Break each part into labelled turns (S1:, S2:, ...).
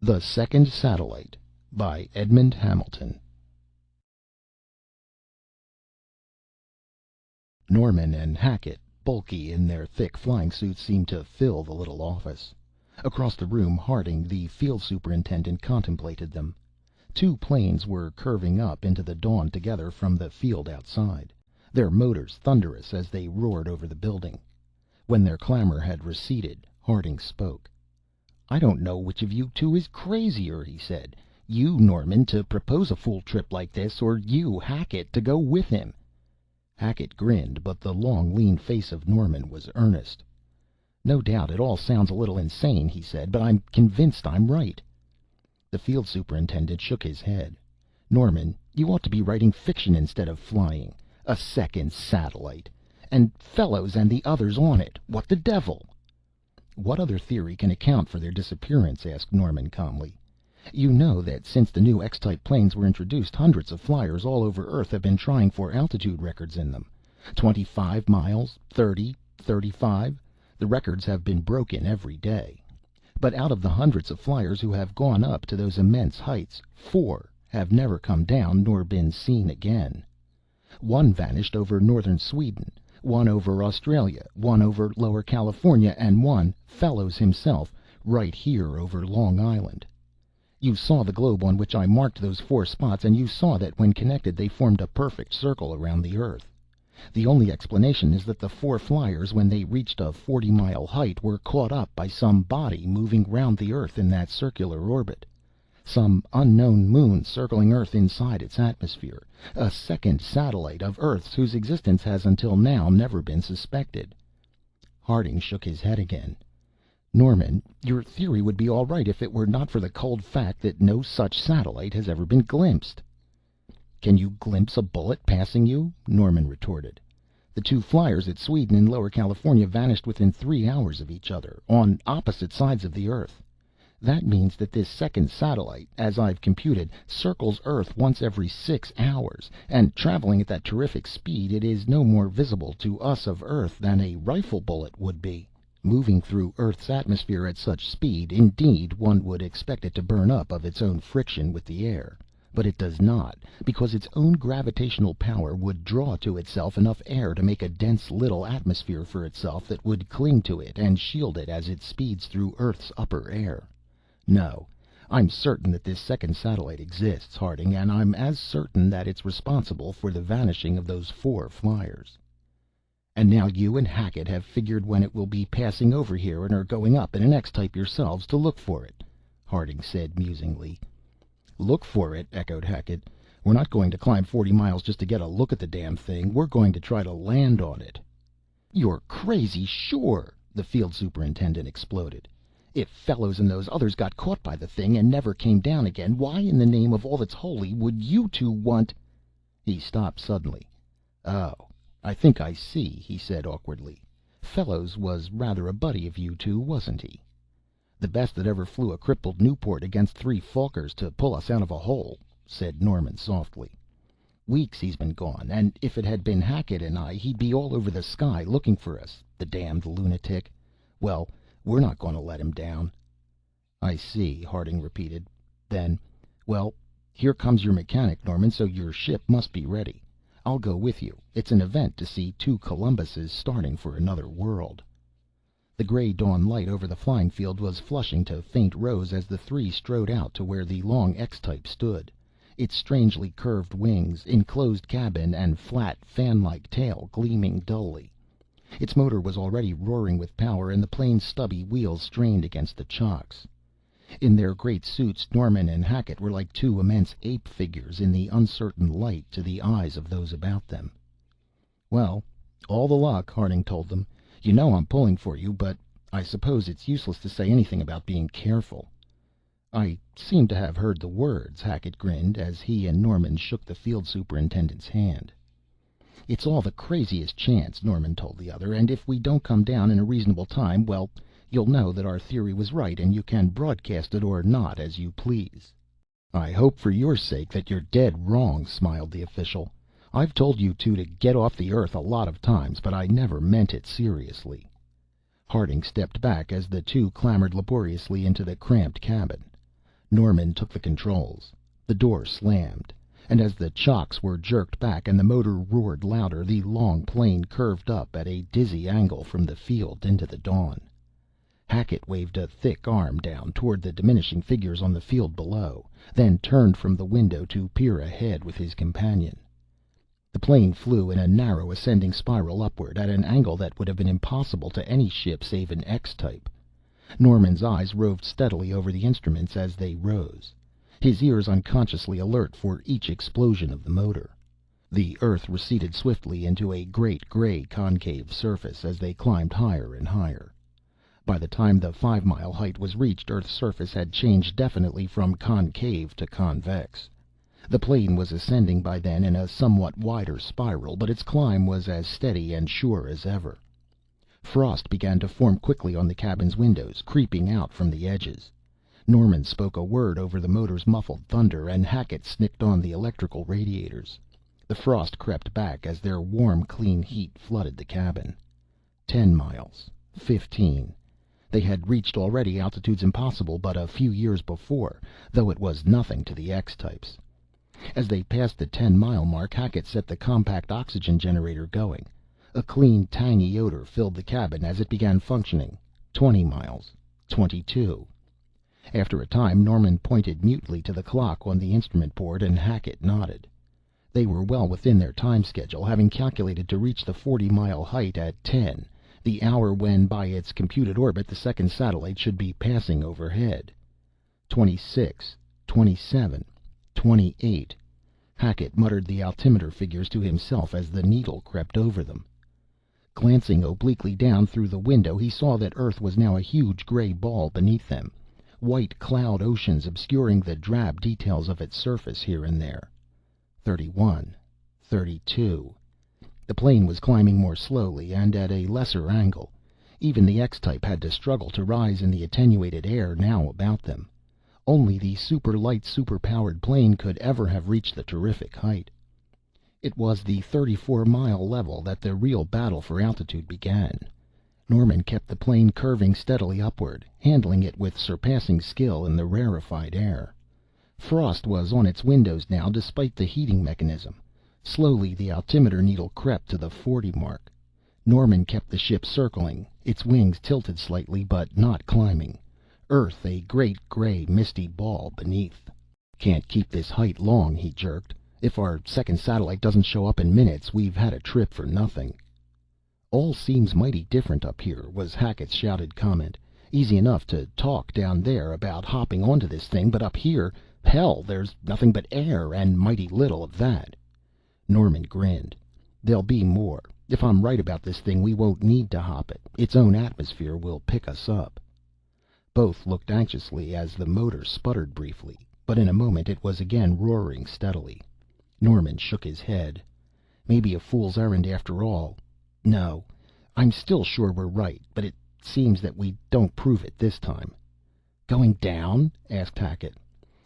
S1: The Second Satellite by Edmond Hamilton. Norman and Hackett, bulky in their thick flying suits, seemed to fill the little office. Across the room, Harding, the field superintendent, contemplated them. Two planes were curving up into the dawn together from the field outside, their motors thunderous as they roared over the building. When their clamor had receded, Harding spoke. "I don't know which of you two is crazier," he said. "You, Norman, to propose a fool trip like this, or you, Hackett, to go with him?" Hackett grinned, but the long, lean face of Norman was earnest. "No doubt it all sounds a little insane," he said, "but I'm convinced I'm right." The field superintendent shook his head. "Norman, you ought to be writing fiction instead of flying. A second satellite! And Fellows and the others on it! What the devil?" "What other theory can account for their disappearance?" asked Norman calmly. "You know that since the new X-type planes were introduced, hundreds of flyers all over Earth have been trying for altitude records in them. 25 miles, 30, 35. The records have been broken every day. But out of the hundreds of flyers who have gone up to those immense heights, 4 have never come down nor been seen again. One vanished over northern Sweden, one over Australia, one over Lower California, and one, Fellows himself, right here over Long Island. You saw the globe on which I marked those 4 spots, and you saw that when connected they formed a perfect circle around the Earth. The only explanation is that the 4 flyers, when they reached a 40-mile height, were caught up by some body moving round the Earth in that circular orbit. Some unknown moon circling Earth inside its atmosphere. A second satellite of Earth's whose existence has until now never been suspected." Harding shook his head again. "Norman, your theory would be all right if it were not for the cold fact that no such satellite has ever been glimpsed." "Can you glimpse a bullet passing you?" Norman retorted. "The 2 flyers at Sweden and Lower California vanished within 3 hours of each other, on opposite sides of the Earth. That means that this second satellite, as I've computed, circles Earth once every 6 hours, and traveling at that terrific speed, it is no more visible to us of Earth than a rifle bullet would be. Moving through Earth's atmosphere at such speed, indeed, one would expect it to burn up of its own friction with the air. But it does not, because its own gravitational power would draw to itself enough air to make a dense little atmosphere for itself that would cling to it and shield it as it speeds through Earth's upper air. No, I'm certain that this second satellite exists, Harding, and I'm as certain that it's responsible for the vanishing of those 4 flyers." "And now you and Hackett have figured when it will be passing over here and are going up in an X-type yourselves to look for it," Harding said musingly. "Look for it?" echoed Hackett. "We're not going to climb 40 miles just to get a look at the damn thing. We're going to try to land on it." "You're crazy, sure!" the field superintendent exploded. "If Fellows and those others got caught by the thing and never came down again, why in the name of all that's holy would you two want—" He stopped suddenly. "Oh, I think I see," he said awkwardly. "Fellows was rather a buddy of you two, wasn't he?" "The best that ever flew a crippled Nieuport against 3 Fokkers to pull us out of a hole," said Norman softly. "Weeks he's been gone, and if it had been Hackett and I, he'd be all over the sky looking for us, the damned lunatic. Well, we're not going to let him down." "I see," Harding repeated. Then, "Well, here comes your mechanic, Norman, so your ship must be ready. I'll go with you. It's an event to see 2 Columbuses starting for another world." The gray dawn light over the flying field was flushing to faint rose as the 3 strode out to where the long X-type stood, its strangely curved wings, enclosed cabin, and flat, fan-like tail gleaming dully. Its motor was already roaring with power, and the plane's stubby wheels strained against the chocks. In their great suits, Norman and Hackett were like 2 immense ape figures in the uncertain light to the eyes of those about them. "Well, all the luck," Harding told them. "You know I'm pulling for you, but I suppose it's useless to say anything about being careful." "I seem to have heard the words," Hackett grinned, as he and Norman shook the field superintendent's hand. "It's all the craziest chance," Norman told the other, "and if we don't come down in a reasonable time, well, you'll know that our theory was right, and you can broadcast it or not as you please." "I hope for your sake that you're dead wrong," smiled the official. "I've told you two to get off the Earth a lot of times, but I never meant it seriously." Harding stepped back as the 2 clambered laboriously into the cramped cabin. Norman took the controls. The door slammed, and as the chocks were jerked back and the motor roared louder, the long plane curved up at a dizzy angle from the field into the dawn. Hackett waved a thick arm down toward the diminishing figures on the field below, then turned from the window to peer ahead with his companion. The plane flew in a narrow ascending spiral upward, at an angle that would have been impossible to any ship save an X-type. Norman's eyes roved steadily over the instruments as they rose, his ears unconsciously alert for each explosion of the motor. The Earth receded swiftly into a great gray concave surface as they climbed higher and higher. By the time the 5-mile height was reached, Earth's surface had changed definitely from concave to convex. The plane was ascending by then in a somewhat wider spiral, but its climb was as steady and sure as ever. Frost began to form quickly on the cabin's windows, creeping out from the edges. Norman spoke a word over the motor's muffled thunder, and Hackett snicked on the electrical radiators. The frost crept back as their warm, clean heat flooded the cabin. 10 miles. 15. They had reached already altitudes impossible but a few years before, though it was nothing to the X-types. As they passed the 10-mile mark, Hackett set the compact oxygen generator going. A clean, tangy odor filled the cabin as it began functioning. 20 miles. 22. After a time, Norman pointed mutely to the clock on the instrument board, and Hackett nodded. They were well within their time schedule, having calculated to reach the 40-mile height at 10, the hour when, by its computed orbit, the second satellite should be passing overhead. 26. 27. 28. Hackett muttered the altimeter figures to himself as the needle crept over them. Glancing obliquely down through the window, he saw that Earth was now a huge gray ball beneath them, white cloud oceans obscuring the drab details of its surface here and there. 31. 32. The plane was climbing more slowly and at a lesser angle. Even the X-type had to struggle to rise in the attenuated air now about them. Only the super-light, super-powered plane could ever have reached the terrific height. It was the 34-mile level that the real battle for altitude began. Norman kept the plane curving steadily upward, handling it with surpassing skill in the rarefied air. Frost was on its windows now, despite the heating mechanism. Slowly the altimeter needle crept to the 40 mark. Norman kept the ship circling, its wings tilted slightly but not climbing. Earth a great gray misty ball beneath. "Can't keep this height long," he jerked. "If our second satellite doesn't show up in minutes, we've had a trip for nothing." "All seems mighty different up here," was Hackett's shouted comment. "Easy enough to talk down there about hopping onto this thing, but up here, hell, there's nothing but air, and mighty little of that." Norman grinned. "There'll be more. If I'm right about this thing, we won't need to hop it. Its own atmosphere will pick us up." Both looked anxiously as the motor sputtered briefly, but in a moment it was again roaring steadily. Norman shook his head. "Maybe a fool's errand after all. No, I'm still sure we're right, but it seems that we don't prove it this time." "Going down?" asked Hackett.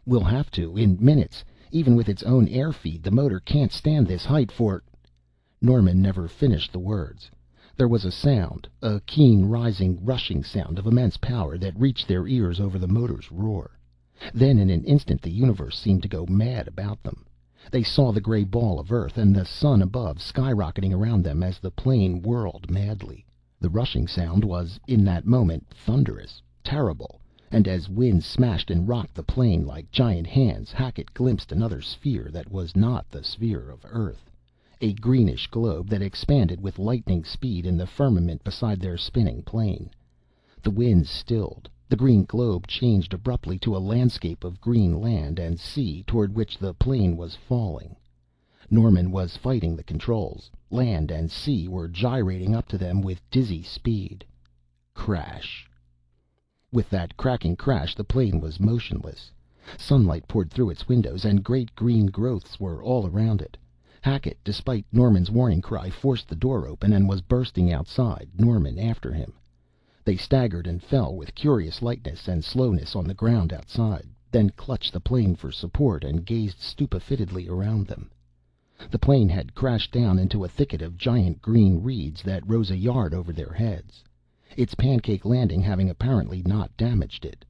S1: "We'll have to, in minutes. Even with its own air feed, the motor can't stand this height for—" Norman never finished the words. There was a sound, a keen, rising, rushing sound of immense power that reached their ears over the motor's roar. Then in an instant the universe seemed to go mad about them. They saw the gray ball of Earth and the sun above skyrocketing around them as the plane whirled madly. The rushing sound was, in that moment, thunderous, terrible, and as winds smashed and rocked the plane like giant hands, Hackett glimpsed another sphere that was not the sphere of Earth, a greenish globe that expanded with lightning speed in the firmament beside their spinning plane. The winds stilled. The green globe changed abruptly to a landscape of green land and sea toward which the plane was falling. Norman was fighting the controls. Land and sea were gyrating up to them with dizzy speed. Crash. With that cracking crash, the plane was motionless. Sunlight poured through its windows, and great green growths were all around it. Hackett, despite Norman's warning cry, forced the door open and was bursting outside, Norman after him. They staggered and fell with curious lightness and slowness on the ground outside, then clutched the plane for support and gazed stupefiedly around them. The plane had crashed down into a thicket of giant green reeds that rose a yard over their heads, its pancake landing having apparently not damaged it.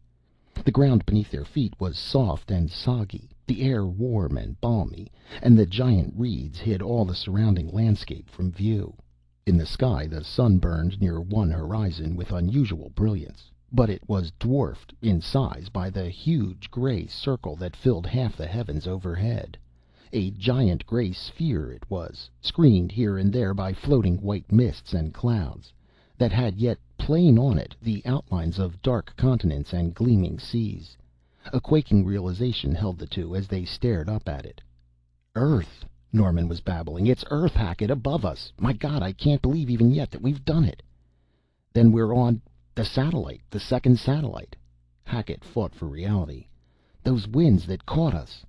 S1: The ground beneath their feet was soft and soggy, the air warm and balmy, and the giant reeds hid all the surrounding landscape from view. In the sky the sun burned near one horizon with unusual brilliance, but it was dwarfed in size by the huge gray circle that filled half the heavens overhead. A giant gray sphere it was, screened here and there by floating white mists and clouds, that had yet plain on it the outlines of dark continents and gleaming seas. A quaking realization held the two as they stared up at it. "Earth!" Norman was babbling. "It's Earth, Hackett, above us! My God, I can't believe even yet that we've done it!" "Then we're on the satellite, the second satellite." Hackett fought for reality. "Those winds that caught us!"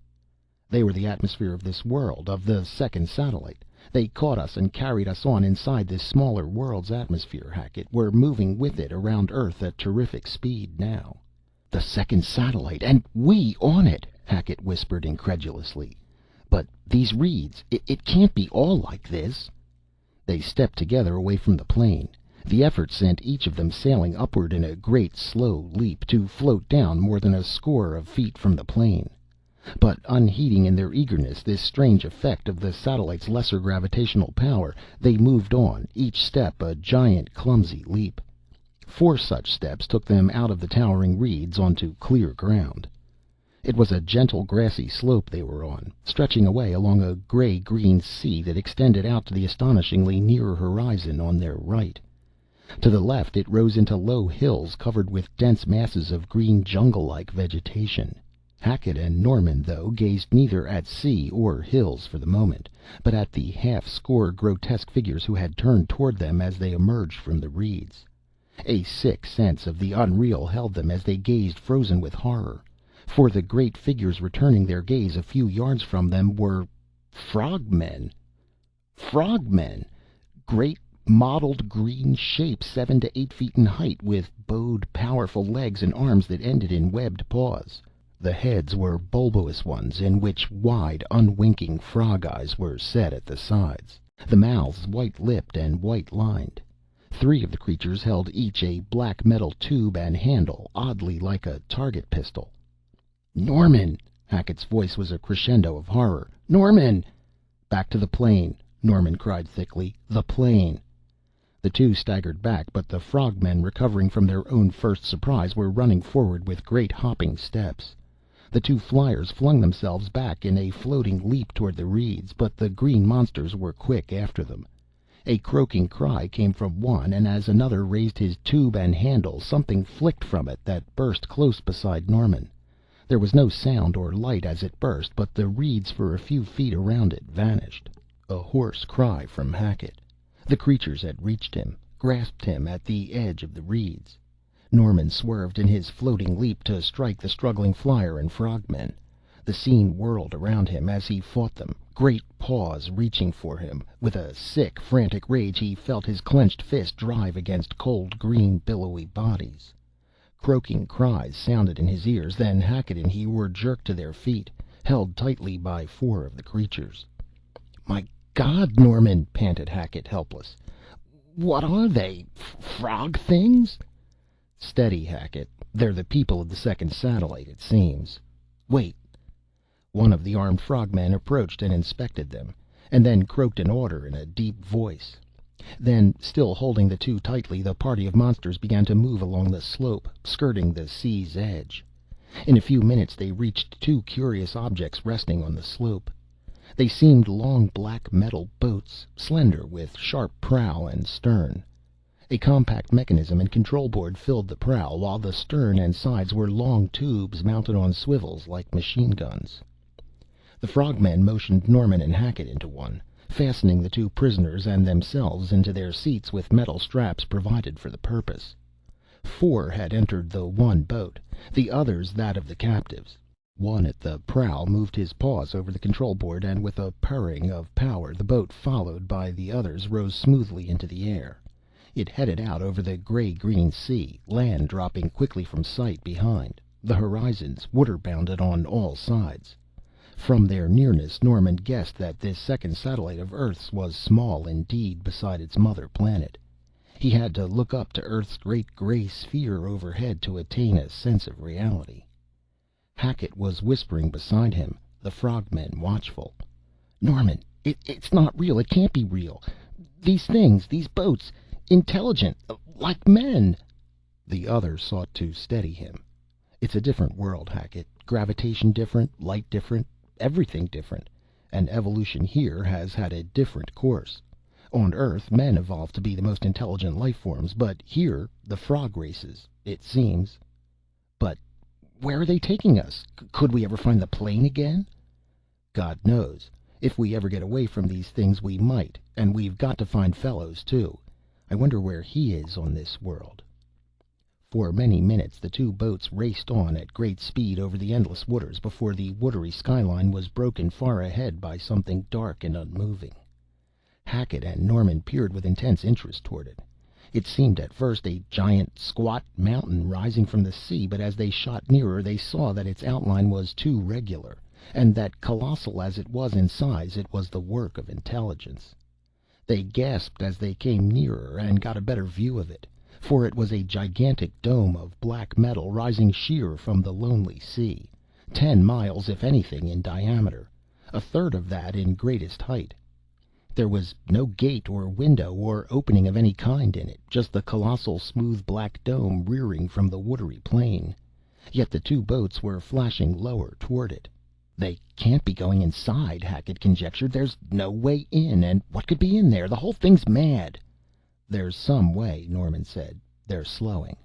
S1: "They were the atmosphere of this world, of the second satellite. They caught us and carried us on inside this smaller world's atmosphere, Hackett. We're moving with it around Earth at terrific speed now." "The second satellite, and we on it!" Hackett whispered incredulously. "But these reeds, it can't be all like this." They stepped together away from the plane. The effort sent each of them sailing upward in a great slow leap, to float down more than a score of feet from the plane. But unheeding in their eagerness this strange effect of the satellite's lesser gravitational power, they moved on, each step a giant clumsy leap. 4 such steps took them out of the towering reeds onto clear ground. It was a gentle grassy slope they were on, stretching away along a gray-green sea that extended out to the astonishingly near horizon on their right. To the left it rose into low hills covered with dense masses of green jungle-like vegetation. Hackett and Norman, though, gazed neither at sea or hills for the moment, but at the half-score grotesque figures who had turned toward them as they emerged from the reeds. A sick sense of the unreal held them as they gazed, frozen with horror. For the great figures returning their gaze a few yards from them were frogmen. Frogmen! Great mottled green shapes, 7 to 8 feet in height, with bowed, powerful legs and arms that ended in webbed paws. The heads were bulbous ones, in which wide, unwinking frog eyes were set at the sides, the mouths white-lipped and white-lined. 3 of the creatures held each a black metal tube and handle, oddly like a target pistol. "Norman!" Hackett's voice was a crescendo of horror. "Norman!" "Back to the plane!" Norman cried thickly. "The plane!" The 2 staggered back, but the frogmen, recovering from their own first surprise, were running forward with great hopping steps. The 2 flyers flung themselves back in a floating leap toward the reeds, but the green monsters were quick after them. A croaking cry came from one, and as another raised his tube and handle, something flicked from it that burst close beside Norman. There was no sound or light as it burst, but the reeds for a few feet around it vanished. A hoarse cry from Hackett. The creatures had reached him, grasped him at the edge of the reeds. Norman swerved in his floating leap to strike the struggling flyer and frogmen. The scene whirled around him as he fought them, great paws reaching for him. With a sick, frantic rage he felt his clenched fist drive against cold, green, billowy bodies. Croaking cries sounded in his ears, then Hackett and he were jerked to their feet, held tightly by 4 of the creatures. "My God, Norman!" panted Hackett, helpless. "What are they? Frog things?" "Steady, Hackett. They're the people of the second satellite, it seems. Wait." One of the armed frogmen approached and inspected them, and then croaked an order in a deep voice. Then, still holding the 2 tightly, the party of monsters began to move along the slope, skirting the sea's edge. In a few minutes they reached 2 curious objects resting on the slope. They seemed long black metal boats, slender, with sharp prow and stern. A compact mechanism and control board filled the prow, while the stern and sides were long tubes mounted on swivels like machine guns. The frogmen motioned Norman and Hackett into one, fastening the 2 prisoners and themselves into their seats with metal straps provided for the purpose. 4 had entered the one boat, the others that of the captives. One at the prow moved his paws over the control board, and with a purring of power the boat, followed by the others, rose smoothly into the air. It headed out over the gray-green sea, land dropping quickly from sight behind, the horizons water-bounded on all sides. From their nearness, Norman guessed that this second satellite of Earth's was small indeed beside its mother planet. He had to look up to Earth's great gray sphere overhead to attain a sense of reality. Hackett was whispering beside him, the frog men watchful. "Norman, it's not real. It can't be real. These things, these boats, intelligent, like men." The other sought to steady him. "It's a different world, Hackett. Gravitation different, light different, everything different. And evolution here has had a different course. On Earth, men evolved to be the most intelligent life forms, but here, the frog races, it seems." "But where are they taking us? Could we ever find the plane again?" "God knows. If we ever get away from these things, we might. And we've got to find Fellows, too. I wonder where he is on this world." For many minutes the two boats raced on at great speed over the endless waters before the watery skyline was broken far ahead by something dark and unmoving. Hackett and Norman peered with intense interest toward it. It seemed at first a giant, squat mountain rising from the sea, but as they shot nearer they saw that its outline was too regular, and that, colossal as it was in size, it was the work of intelligence. They gasped as they came nearer and got a better view of it, for it was a gigantic dome of black metal rising sheer from the lonely sea, 10 miles, if anything, in diameter, a third of that in greatest height. There was no gate or window or opening of any kind in it, just the colossal smooth black dome rearing from the watery plain. Yet the two boats were flashing lower toward it. "They can't be going inside," Hackett conjectured. "There's no way in, and what could be in there? The whole thing's mad." "There's some way," Norman said. "They're slowing."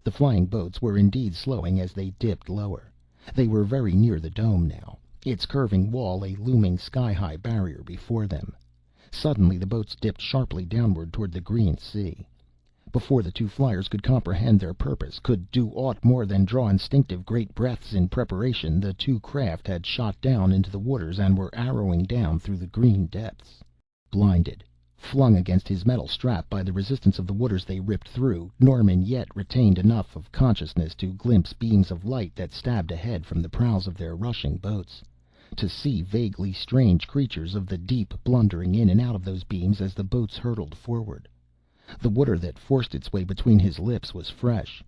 S1: The flying boats were indeed slowing as they dipped lower. They were very near the dome now, its curving wall a looming sky-high barrier before them. Suddenly the boats dipped sharply downward toward the green sea. Before the two flyers could comprehend their purpose, could do aught more than draw instinctive great breaths in preparation, the two craft had shot down into the waters and were arrowing down through the green depths. Blinded, flung against his metal strap by the resistance of the waters they ripped through, Norman yet retained enough of consciousness to glimpse beams of light that stabbed ahead from the prows of their rushing boats, to see vaguely strange creatures of the deep blundering in and out of those beams as the boats hurtled forward. The water that forced its way between his lips was fresh.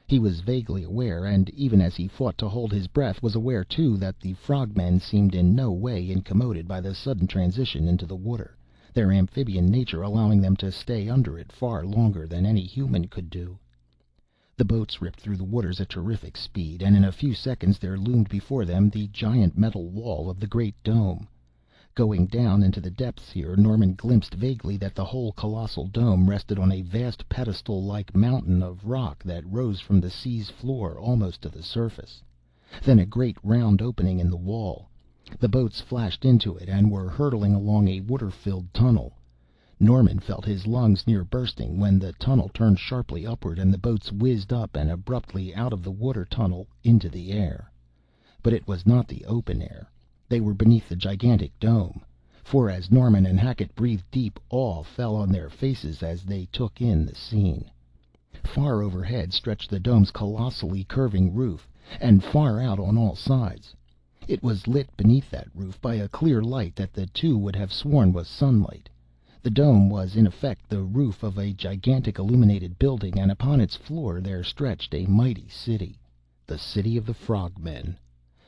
S1: He was vaguely aware, and even as he fought to hold his breath, was aware too that the frogmen seemed in no way incommoded by the sudden transition into the water, their amphibian nature allowing them to stay under it far longer than any human could do. The boats ripped through the waters at terrific speed, and in a few seconds there loomed before them the giant metal wall of the great dome. Going down into the depths here, Norman glimpsed vaguely that the whole colossal dome rested on a vast pedestal-like mountain of rock that rose from the sea's floor almost to the surface. Then a great round opening in the wall. The boats flashed into it and were hurtling along a water-filled tunnel. Norman felt his lungs near bursting when the tunnel turned sharply upward and the boats whizzed up and abruptly out of the water tunnel into the air. But it was not the open air. They were beneath the gigantic dome, for as Norman and Hackett breathed deep, awe fell on their faces as they took in the scene. Far overhead stretched the dome's colossally curving roof, and far out on all sides. It was lit beneath that roof by a clear light that the two would have sworn was sunlight. The dome was in effect the roof of a gigantic illuminated building, and upon its floor there stretched a mighty city, the city of the frogmen.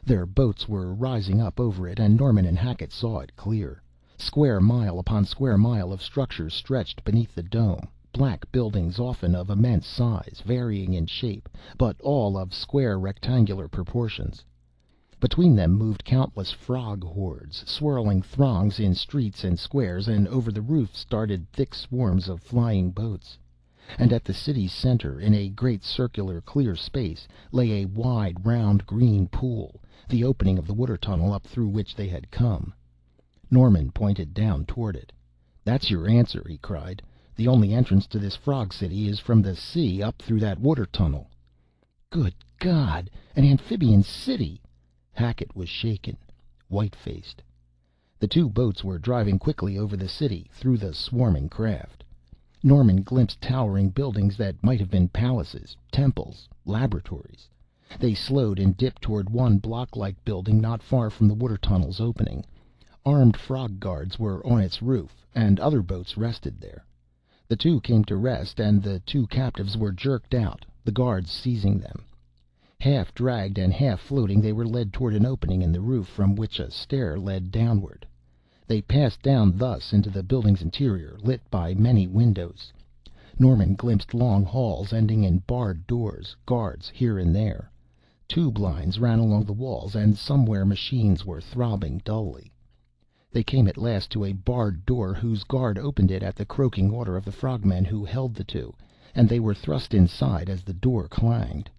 S1: Their boats were rising up over it, and Norman and Hackett saw it clear. Square mile upon square mile of structures stretched beneath the dome, black buildings often of immense size, varying in shape, but all of square rectangular proportions. Between them moved countless frog hordes, swirling throngs in streets and squares, and over the roofs darted thick swarms of flying boats. And at the city's center, in a great circular clear space, lay a wide round green pool, the opening of the water tunnel up through which they had come. Norman pointed down toward it. "That's your answer," he cried. "The only entrance to this frog city is from the sea up through that water tunnel." "Good God! An amphibian city!" Hackett was shaken, white-faced. The two boats were driving quickly over the city, through the swarming craft. Norman glimpsed towering buildings that might have been palaces, temples, laboratories. They slowed and dipped toward one block-like building not far from the water tunnel's opening. Armed frog guards were on its roof, and other boats rested there. The two came to rest, and the two captives were jerked out, the guards seizing them. Half dragged and half floating, they were led toward an opening in the roof from which a stair led downward. They passed down thus into the building's interior, lit by many windows. Norman glimpsed long halls ending in barred doors, guards here and there. Tube lines ran along the walls, and somewhere machines were throbbing dully. They came at last to a barred door whose guard opened it at the croaking order of the frogmen who held the two, and they were thrust inside as the door clanged.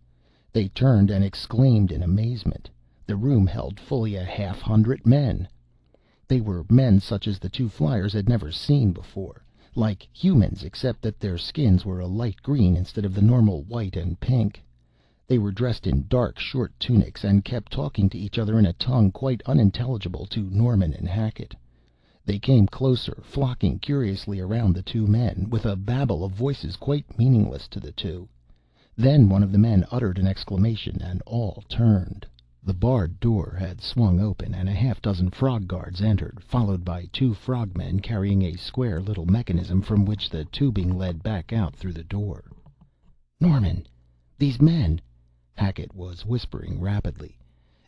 S1: They turned and exclaimed in amazement. The room held fully 100 men. They were men such as the two flyers had never seen before, like humans except that their skins were a light green instead of the normal white and pink. They were dressed in dark, short tunics, and kept talking to each other in a tongue quite unintelligible to Norman and Hackett. They came closer, flocking curiously around the two men, with a babble of voices quite meaningless to the two. Then one of the men uttered an exclamation, and all turned. The barred door had swung open, and 6 frog guards entered, followed by 2 frogmen carrying a square little mechanism from which the tubing led back out through the door. "Norman, these men," Hackett was whispering rapidly.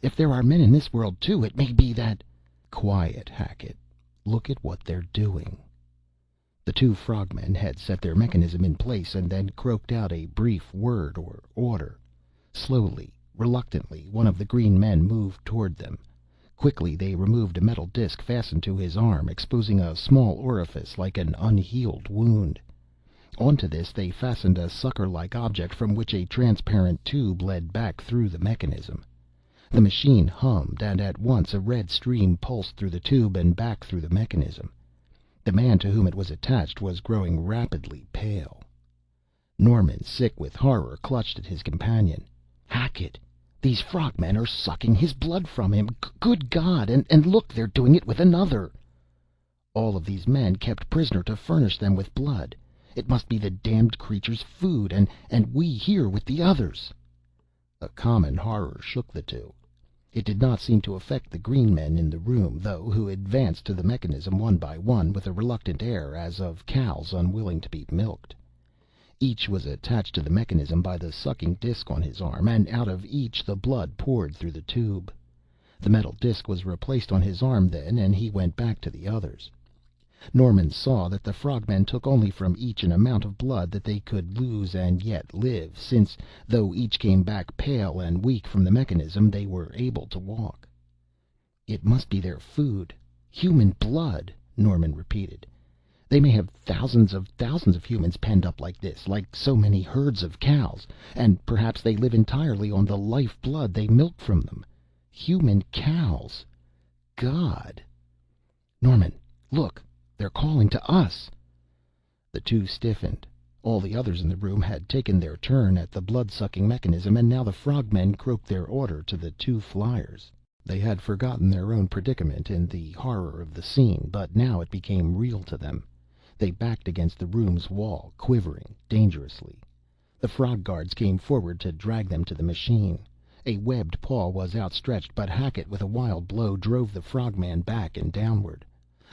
S1: "If there are men in this world, too, it may be that—" "Quiet, Hackett. Look at what they're doing." The 2 frogmen had set their mechanism in place and then croaked out a brief word or order. Slowly, reluctantly, one of the green men moved toward them. Quickly they removed a metal disc fastened to his arm, exposing a small orifice like an unhealed wound. Onto this they fastened a sucker-like object from which a transparent tube led back through the mechanism. The machine hummed, and at once a red stream pulsed through the tube and back through the mechanism. The man to whom it was attached was growing rapidly pale. Norman, sick with horror, clutched at his companion. "Hackett, these frogmen are sucking his blood from him! Good God! And look, they're doing it with another!" "All of these men kept prisoner to furnish them with blood. It must be the damned creature's food, and we here with the others." A common horror shook the two. It did not seem to affect the green men in the room, though, who advanced to the mechanism one by one with a reluctant air as of cows unwilling to be milked. Each was attached to the mechanism by the sucking disc on his arm, and out of each the blood poured through the tube. The metal disc was replaced on his arm then, and he went back to the others. Norman saw that the frogmen took only from each an amount of blood that they could lose and yet live, since, though each came back pale and weak from the mechanism, they were able to walk. "It must be their food. Human blood," Norman repeated. "They may have thousands of humans penned up like this, like so many herds of cows, and perhaps they live entirely on the life blood they milk from them. Human cows! God! Norman, look! They're calling to us!" The two stiffened. All the others in the room had taken their turn at the blood-sucking mechanism, and now the frogmen croaked their order to the 2 flyers. They had forgotten their own predicament in the horror of the scene, but now it became real to them. They backed against the room's wall, quivering dangerously. The frog guards came forward to drag them to the machine. A webbed paw was outstretched, but Hackett, with a wild blow, drove the frogman back and downward.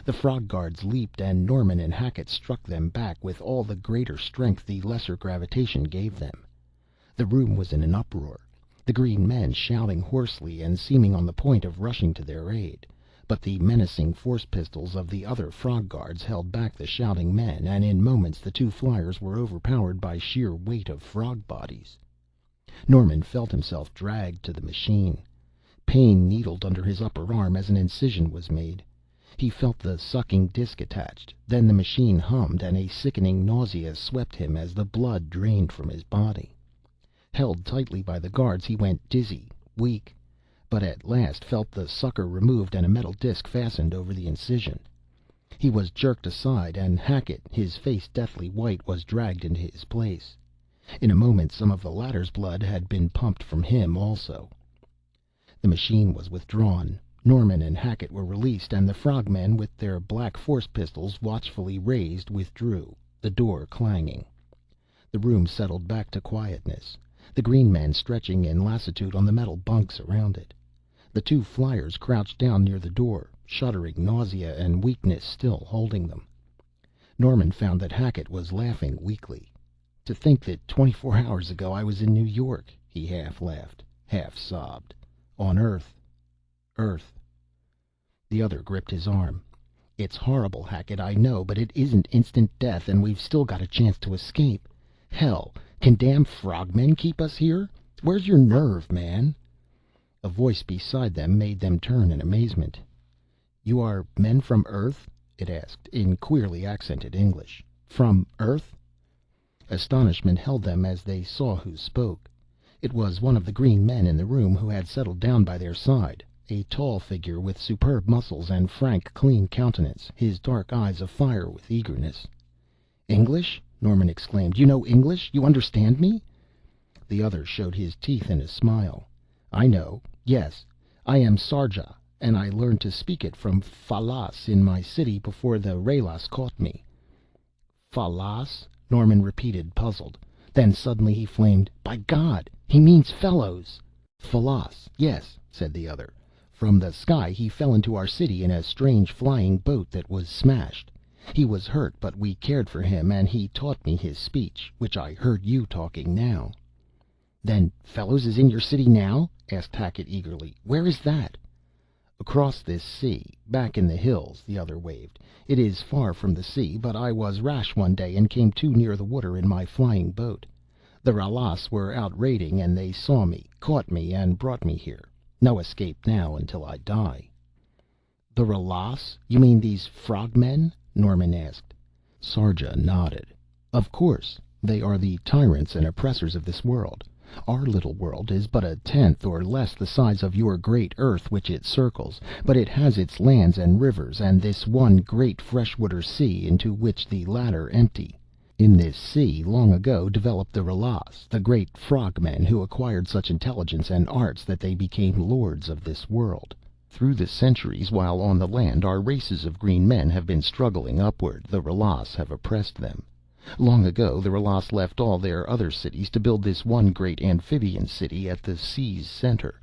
S1: The frog guards leaped, and Norman and Hackett struck them back with all the greater strength the lesser gravitation gave them. The room was in an uproar, the green men shouting hoarsely and seeming on the point of rushing to their aid, but the menacing force pistols of the other frog guards held back the shouting men, and in moments the 2 flyers were overpowered by sheer weight of frog bodies. Norman felt himself dragged to the machine. Pain needled under his upper arm as an incision was made. He felt the sucking disc attached. Then the machine hummed, and a sickening nausea swept him as the blood drained from his body. Held tightly by the guards, he went dizzy, weak, but at last felt the sucker removed and a metal disc fastened over the incision. He was jerked aside, and Hackett, his face deathly white, was dragged into his place. In a moment some of the latter's blood had been pumped from him also. The machine was withdrawn. Norman and Hackett were released, and the frogmen, with their black force pistols watchfully raised, withdrew, the door clanging. The room settled back to quietness, the green men stretching in lassitude on the metal bunks around it. The 2 flyers crouched down near the door, shuddering, nausea and weakness still holding them. Norman found that Hackett was laughing weakly. "To think that 24 hours ago I was in New York," he half laughed, half sobbed. "On Earth. Earth." The other gripped his arm. "It's horrible, Hackett, I know, but it isn't instant death, and we've still got a chance to escape. Hell, can damn frogmen keep us here? Where's your nerve, man?" A voice beside them made them turn in amazement. "You are men from Earth?" it asked, in queerly accented English. "From Earth?" Astonishment held them as they saw who spoke. It was one of the green men in the room who had settled down by their side, a tall figure with superb muscles and frank, clean countenance, his dark eyes afire with eagerness. "English?" Norman exclaimed. "You know English? You understand me?" The other showed his teeth in a smile. "I know. Yes. I am Sarja, and I learned to speak it from Fallas in my city before the Ralas caught me." "Fallas?" Norman repeated, puzzled. Then suddenly he flamed. "By God, he means fellows!" "Fallas, yes," said the other. "From the sky he fell into our city in a strange flying boat that was smashed. He was hurt, but we cared for him, and he taught me his speech, which I heard you talking now." "Then Fellows is in your city now?" asked Hackett eagerly. "Where is that?" "Across this sea, back in the hills," the other waved. "It is far from the sea, but I was rash one day and came too near the water in my flying boat. The Ralas were out raiding, and they saw me, caught me, and brought me here. No escape now until I die." "The Ralas? You mean these frogmen?" Norman asked. Sarja nodded. "Of course. They are the tyrants and oppressors of this world. Our little world is but a tenth or less the size of your great Earth which it circles, but it has its lands and rivers, and this one great freshwater sea into which the latter empty. In this sea, long ago, developed the Ralas, the great frogmen who acquired such intelligence and arts that they became lords of this world. Through the centuries, while on the land our races of green men have been struggling upward, the Ralas have oppressed them. Long ago the Ralas left all their other cities to build this one great amphibian city at the sea's center.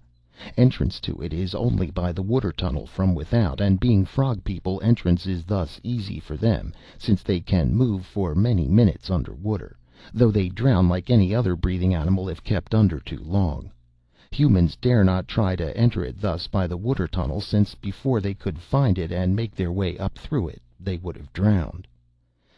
S1: Entrance to it is only by the water tunnel from without, and being frog people, entrance is thus easy for them, since they can move for many minutes under water, though they drown like any other breathing animal if kept under too long. Humans dare not try to enter it thus by the water tunnel, since before they could find it and make their way up through it, they would have drowned.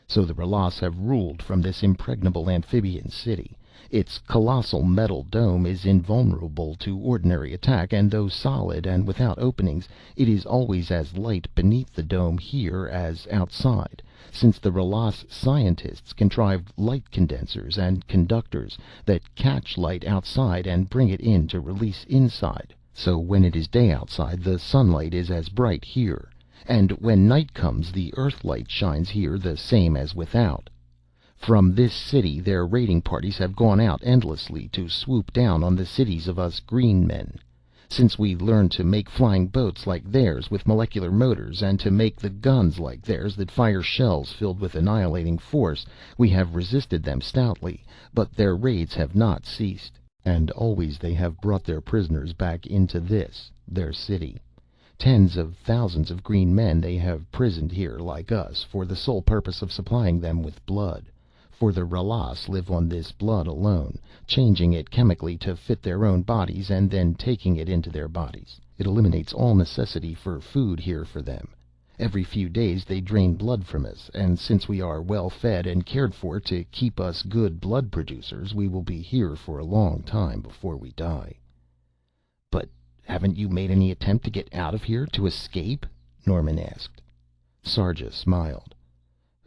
S1: So the Ralas have ruled from this impregnable amphibian city. Its colossal metal dome is invulnerable to ordinary attack, and though solid and without openings, it is always as light beneath the dome here as outside, since the Ralas scientists contrived light condensers and conductors that catch light outside and bring it in to release inside. So when it is day outside, the sunlight is as bright here, and when night comes, the earthlight shines here the same as without. From this city their raiding parties have gone out endlessly to swoop down on the cities of us green men. Since we learned to make flying boats like theirs with molecular motors, and to make the guns like theirs that fire shells filled with annihilating force, we have resisted them stoutly, but their raids have not ceased, and always they have brought their prisoners back into this, their city. Tens of thousands of green men they have prisoned here like us, for the sole purpose of supplying them with blood. For the Ralas live on this blood alone, changing it chemically to fit their own bodies, and then taking it into their bodies. It eliminates all necessity for food here for them. Every few days they drain blood from us, and since we are well fed and cared for to keep us good blood producers, we will be here for a long time before we die." "But haven't you made any attempt to get out of here, to escape?" Norman asked. Sarja smiled.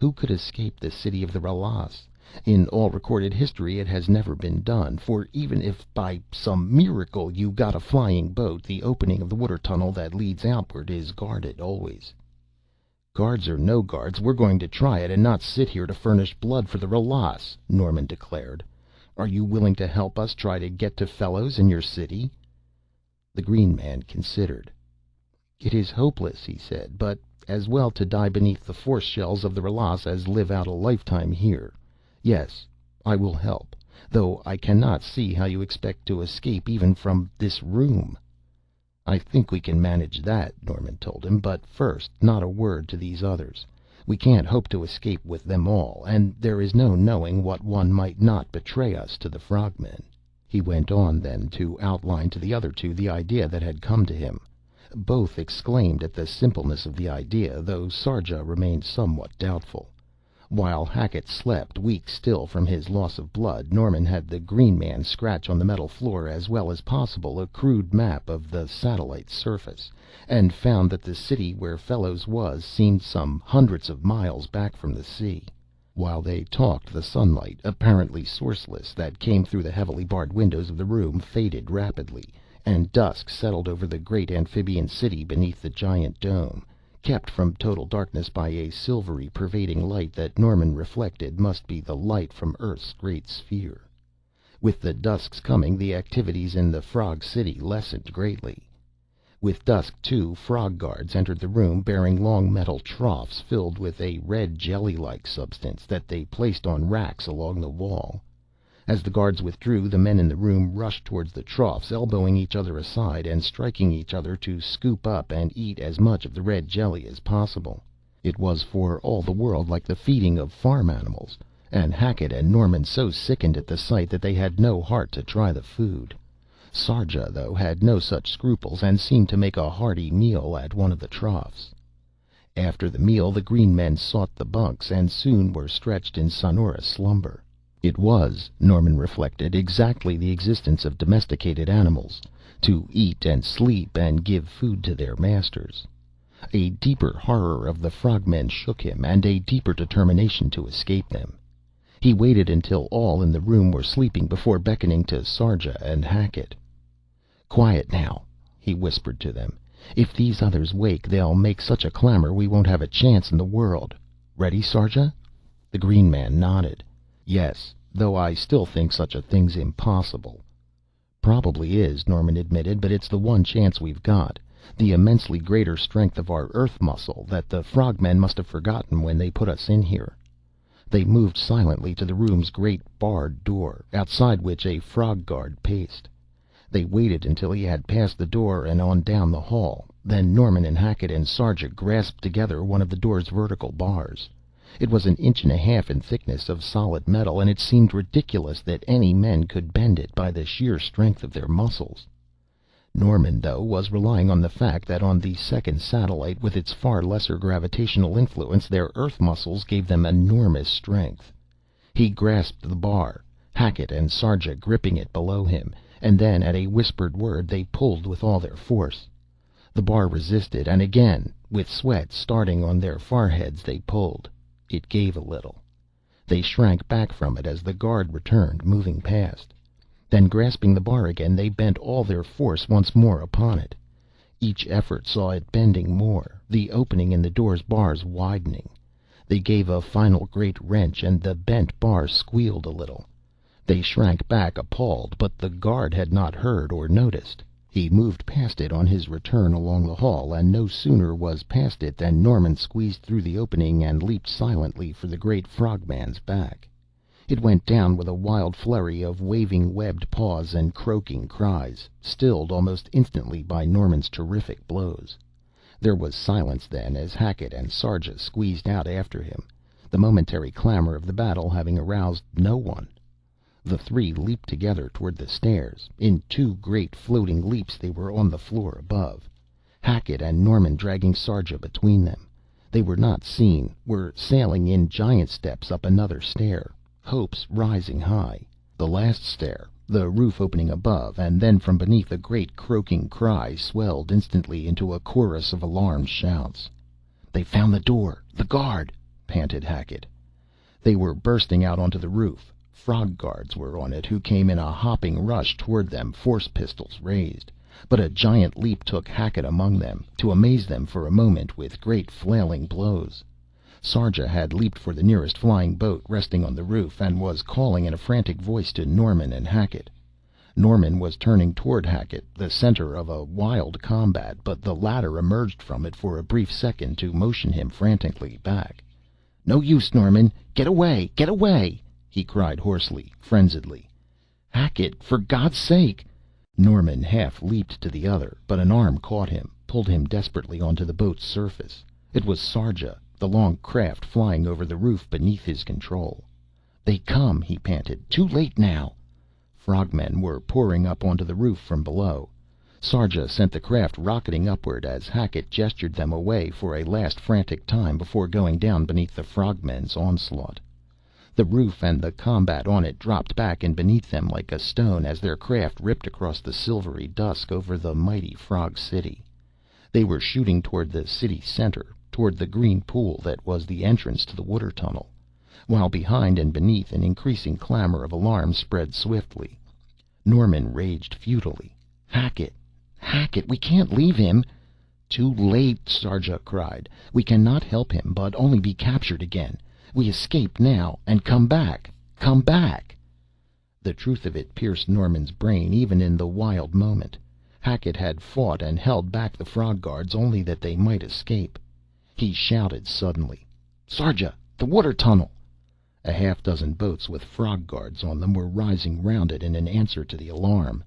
S1: "Who could escape the city of the Ralas? In all recorded history it has never been done, for even if by some miracle you got a flying boat, the opening of the water tunnel that leads outward is guarded always." "Guards or no guards, we're going to try it, and not sit here to furnish blood for the Ralas," Norman declared. "Are you willing to help us try to get to Fellows in your city?" The green man considered. "It is hopeless," he said, "but as well to die beneath the force shells of the Ralas as live out a lifetime here. Yes, I will help, though I cannot see how you expect to escape even from this room." "I think we can manage that," Norman told him. "But first, not a word to these others. We can't hope to escape with them all, and there is no knowing what one might not betray us to the frogmen." He went on then to outline to the other two the idea that had come to him. Both exclaimed at the simpleness of the idea, though Sarja remained somewhat doubtful. While Hackett slept, weak still from his loss of blood, Norman had the green man scratch on the metal floor as well as possible a crude map of the satellite's surface, and found that the city where Fellows was seemed some hundreds of miles back from the sea. While they talked, the sunlight, apparently sourceless, that came through the heavily barred windows of the room faded rapidly, and dusk settled over the great amphibian city beneath the giant dome, kept from total darkness by a silvery pervading light that Norman reflected must be the light from Earth's great sphere. With the dusk's coming, the activities in the frog city lessened greatly. With dusk, too, frog guards entered the room bearing long metal troughs filled with a red jelly-like substance that they placed on racks along the wall. As the guards withdrew, the men in the room rushed towards the troughs, elbowing each other aside and striking each other to scoop up and eat as much of the red jelly as possible. It was for all the world like the feeding of farm animals, and Hackett and Norman so sickened at the sight that they had no heart to try the food. Sarja, though, had no such scruples, and seemed to make a hearty meal at one of the troughs. After the meal the green men sought the bunks, and soon were stretched in sonorous slumber. It was, Norman reflected, exactly the existence of domesticated animals, to eat and sleep and give food to their masters. A deeper horror of the frogmen shook him, and a deeper determination to escape them. He waited until all in the room were sleeping before beckoning to Sarja and Hackett. "Quiet now," he whispered to them. "If these others wake, they'll make such a clamor we won't have a chance in the world. Ready, Sarja?" The green man nodded. "Yes, though I still think such a thing's impossible." "Probably is," Norman admitted, "but it's the one chance we've got. The immensely greater strength of our earth muscle that the frogmen must have forgotten when they put us in here." They moved silently to the room's great barred door, outside which a frog guard paced. They waited until he had passed the door and on down the hall. Then Norman and Hackett and Sarja grasped together one of the door's vertical bars. It was an inch and a half in thickness of solid metal, and it seemed ridiculous that any men could bend it by the sheer strength of their muscles. Norman, though, was relying on the fact that on the second satellite, with its far lesser gravitational influence, their earth muscles gave them enormous strength. He grasped the bar, Hackett and Sarja gripping it below him, and then at a whispered word they pulled with all their force. The bar resisted, and again, with sweat starting on their foreheads, they pulled. It gave a little. They shrank back from it as the guard returned, moving past. Then, grasping the bar again, they bent all their force once more upon it. Each effort saw it bending more, the opening in the door's bars widening. They gave a final great wrench, and the bent bar squealed a little. They shrank back appalled, but the guard had not heard or noticed. He moved past it on his return along the hall, and no sooner was past it than Norman squeezed through the opening and leaped silently for the great frogman's back. It went down with a wild flurry of waving webbed paws and croaking cries, stilled almost instantly by Norman's terrific blows. There was silence then as Hackett and Sarja squeezed out after him, the momentary clamor of the battle having aroused no one. The three leaped together toward the stairs. In two great floating leaps they were on the floor above, Hackett and Norman dragging Sarja between them. They were not seen, were sailing in giant steps up another stair, hopes rising high. The last stair, the roof opening above, and then from beneath a great croaking cry swelled instantly into a chorus of alarmed shouts. "They've found the door! The guard!" panted Hackett. They were bursting out onto the roof. Frog guards were on it, who came in a hopping rush toward them, force pistols raised. But a giant leap took Hackett among them, to amaze them for a moment with great flailing blows. Sarja had leaped for the nearest flying boat resting on the roof, and was calling in a frantic voice to Norman and Hackett. Norman was turning toward Hackett, the center of a wild combat, but the latter emerged from it for a brief second to motion him frantically back. "No use, Norman! Get away! Get away!" he cried hoarsely, frenziedly. "Hackett, for God's sake!" Norman half leaped to the other, but an arm caught him, pulled him desperately onto the boat's surface. It was Sarja, the long craft flying over the roof beneath his control. "They come!" he panted. "Too late now!" Frogmen were pouring up onto the roof from below. Sarja sent the craft rocketing upward as Hackett gestured them away for a last frantic time before going down beneath the frogmen's onslaught. The roof and the combat on it dropped back in beneath them like a stone as their craft ripped across the silvery dusk over the mighty frog city. They were shooting toward the city center, toward the green pool that was the entrance to the water tunnel, while behind and beneath an increasing clamor of alarm spread swiftly. Norman raged futilely. "Hackett! Hackett! We can't leave him!" "Too late!" Sarja cried. "We cannot help him, but only be captured again. We escape now and come back! Come back!" The truth of it pierced Norman's brain even in the wild moment. Hackett had fought and held back the frog guards only that they might escape. He shouted suddenly, "Sarja! The water tunnel!" A half-dozen boats with frog guards on them were rising round it in an answer to the alarm.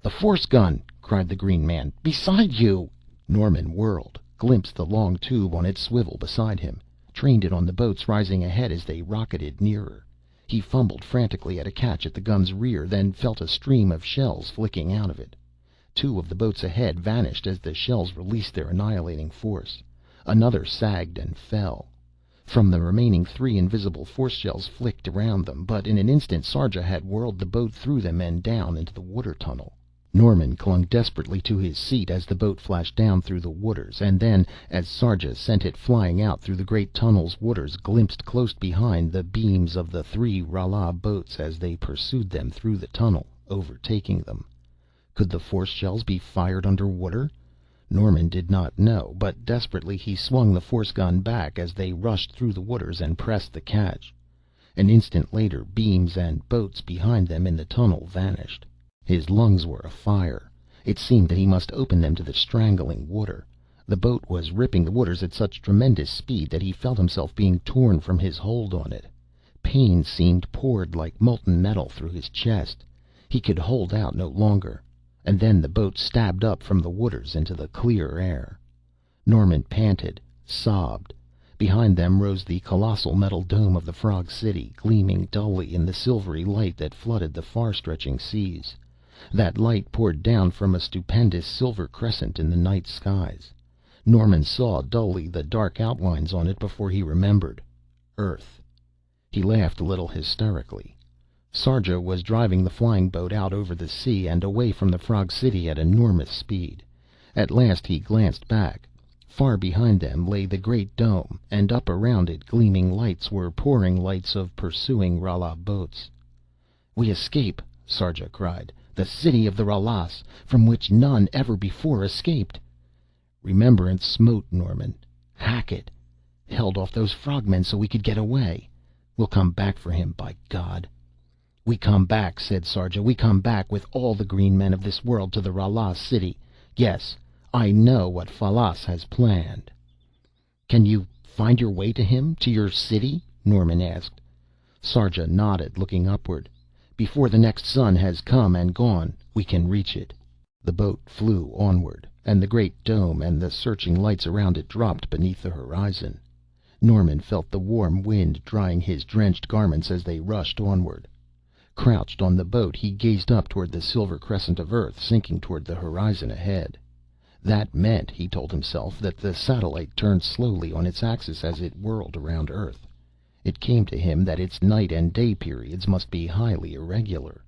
S1: "The force gun!" cried the green man. "Beside you!" Norman whirled, glimpsed the long tube on its swivel beside him, trained it on the boats rising ahead as they rocketed nearer. He fumbled frantically at a catch at the gun's rear, then felt a stream of shells flicking out of it. Two of the boats ahead vanished as the shells released their annihilating force. Another sagged and fell. From the remaining three, invisible force shells flicked around them, but in an instant Sarja had whirled the boat through them and down into the water tunnel. Norman clung desperately to his seat as the boat flashed down through the waters, and then, as Sarja sent it flying out through the great tunnel's waters, glimpsed close behind the beams of the three Rala boats as they pursued them through the tunnel, overtaking them. Could the force shells be fired underwater? Norman did not know, but desperately he swung the force gun back as they rushed through the waters and pressed the catch. An instant later, beams and boats behind them in the tunnel vanished. His lungs were afire. It seemed that he must open them to the strangling water. The boat was ripping the waters at such tremendous speed that he felt himself being torn from his hold on it. Pain seemed poured like molten metal through his chest. He could hold out no longer. And then the boat stabbed up from the waters into the clear air. Norman panted, sobbed. Behind them rose the colossal metal dome of the frog city, gleaming dully in the silvery light that flooded the far-stretching seas. That light poured down from a stupendous silver crescent in the night skies. Norman saw dully the dark outlines on it before he remembered. Earth. He laughed a little hysterically. Sarja was driving the flying boat out over the sea and away from the frog city at enormous speed. At last he glanced back. Far behind them lay the great dome, and up around it gleaming lights were pouring lights of pursuing Rala boats. "We escape!" Sarja cried. "The city of the Ralas, from which none ever before escaped!" Remembrance smote Norman. Hackett held off those frogmen so we could get away. We'll come back for him, by God! "We come back," said Sarja. "We come back with all the green men of this world to the Rala city. Yes, I know what Fallas has planned." "Can you find your way to him, to your city?" Norman asked. Sarja nodded, looking upward. "Before the next sun has come and gone, we can reach it." The boat flew onward, and the great dome and the searching lights around it dropped beneath the horizon. Norman felt the warm wind drying his drenched garments as they rushed onward. Crouched on the boat, he gazed up toward the silver crescent of Earth sinking toward the horizon ahead. That meant, he told himself, that the satellite turned slowly on its axis as it whirled around Earth. It came to him that its night and day periods must be highly irregular.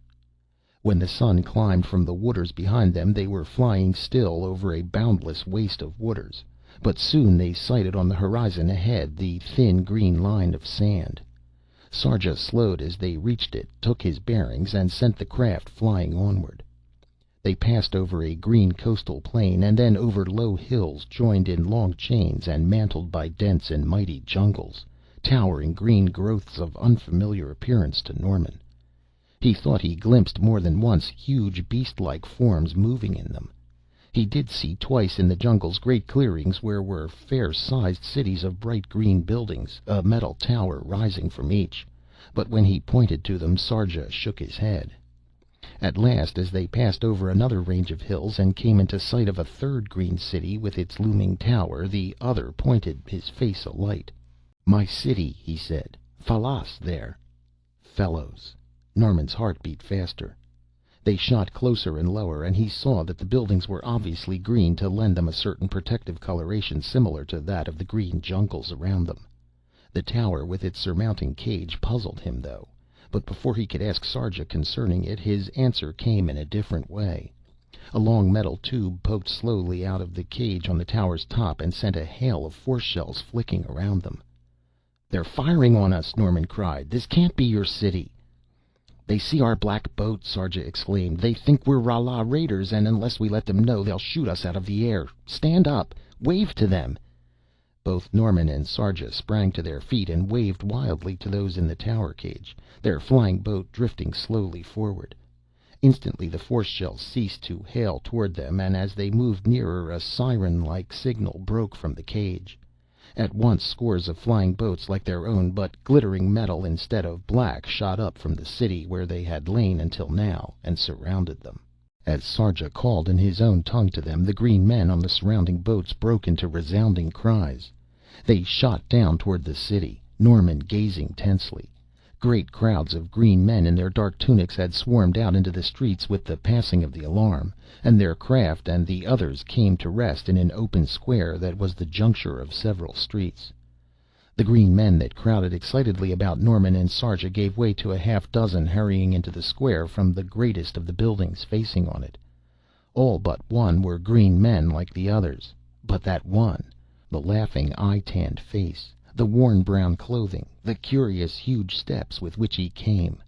S1: When the sun climbed from the waters behind them, they were flying still over a boundless waste of waters, but soon they sighted on the horizon ahead the thin green line of sand. Sarja slowed as they reached it, took his bearings, and sent the craft flying onward. They passed over a green coastal plain, and then over low hills joined in long chains and mantled by dense and mighty jungles, towering green growths of unfamiliar appearance to Norman. He thought he glimpsed more than once huge beast-like forms moving in them. He did see twice in the jungles great clearings where were fair-sized cities of bright green buildings, a metal tower rising from each, but when he pointed to them Sarja shook his head. At last, as they passed over another range of hills and came into sight of a third green city with its looming tower, the other pointed, his face alight. "My city," he said. "Fallas there." Fellows! Norman's heart beat faster. They shot closer and lower, and he saw that the buildings were obviously green to lend them a certain protective coloration similar to that of the green jungles around them. The tower with its surmounting cage puzzled him, though. But before he could ask Sarja concerning it, his answer came in a different way. A long metal tube poked slowly out of the cage on the tower's top and sent a hail of force shells flicking around them. "They're firing on us!" Norman cried. "This can't be your city!" "They see our black boat!" Sarja exclaimed. "They think we're Rala raiders, and unless we let them know, they'll shoot us out of the air! Stand up! Wave to them!" Both Norman and Sarja sprang to their feet and waved wildly to those in the tower cage, their flying boat drifting slowly forward. Instantly the force shells ceased to hail toward them, and as they moved nearer, a siren-like signal broke from the cage. At once scores of flying boats like their own, but glittering metal instead of black, shot up from the city where they had lain until now, and surrounded them. As Sarja called in his own tongue to them, the green men on the surrounding boats broke into resounding cries. They shot down toward the city, Norman gazing tensely. Great crowds of green men in their dark tunics had swarmed out into the streets with the passing of the alarm, and their craft and the others came to rest in an open square that was the juncture of several streets. The green men that crowded excitedly about Norman and Sarja gave way to a half dozen hurrying into the square from the greatest of the buildings facing on it. All but one were green men like the others, but that one, the laughing, eye-tanned face, the worn brown clothing, the curious huge steps with which he came.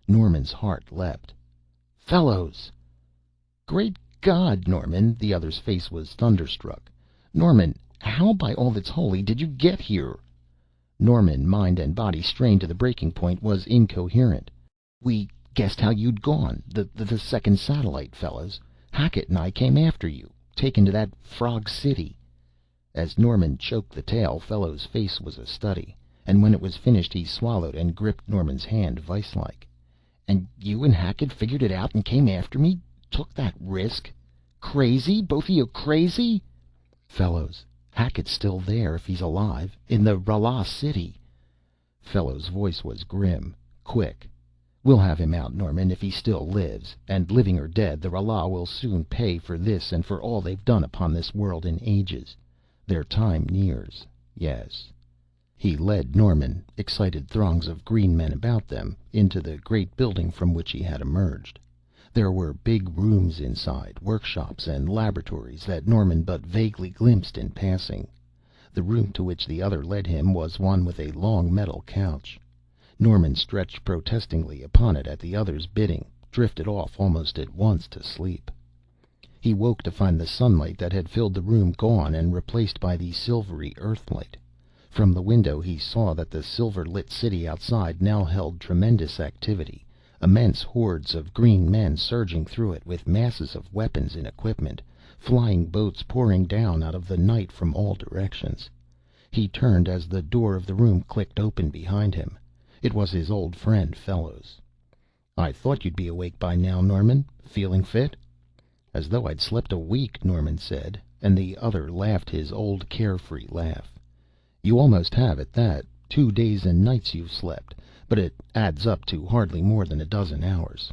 S1: Norman's heart leapt. "Fellows!" "Great God, Norman!" The other's face was thunderstruck. "Norman, how by all that's holy did you get here?" Norman, mind and body strained to the breaking point, was incoherent. "We guessed how you'd gone. The second satellite, fellows. Hackett and I came after you, taken to that frog city." As Norman choked the tale, Fellows' face was a study, and when it was finished he swallowed and gripped Norman's hand vice-like. "And you and Hackett figured it out and came after me? Took that risk? Crazy? Both of you crazy?" "Fellows, Hackett's still there, if he's alive, in the Rala city." Fellows' voice was grim, quick. "We'll have him out, Norman, if he still lives. And living or dead, the Rala will soon pay for this and for all they've done upon this world in ages. Their time nears, yes." He led Norman, excited throngs of green men about them, into the great building from which he had emerged. There were big rooms inside, workshops and laboratories that Norman but vaguely glimpsed in passing. The room to which the other led him was one with a long metal couch. Norman stretched protestingly upon it at the other's bidding, drifted off almost at once to sleep. He woke to find the sunlight that had filled the room gone and replaced by the silvery earthlight. From the window he saw that the silver-lit city outside now held tremendous activity, immense hordes of green men surging through it with masses of weapons and equipment, flying boats pouring down out of the night from all directions. He turned as the door of the room clicked open behind him. It was his old friend Fellows. "I thought you'd be awake by now, Norman. Feeling fit?" "As though I'd slept a week," Norman said, and the other laughed his old carefree laugh. "You almost have, at that. 2 days and nights you've slept, but it adds up to hardly more than a dozen hours."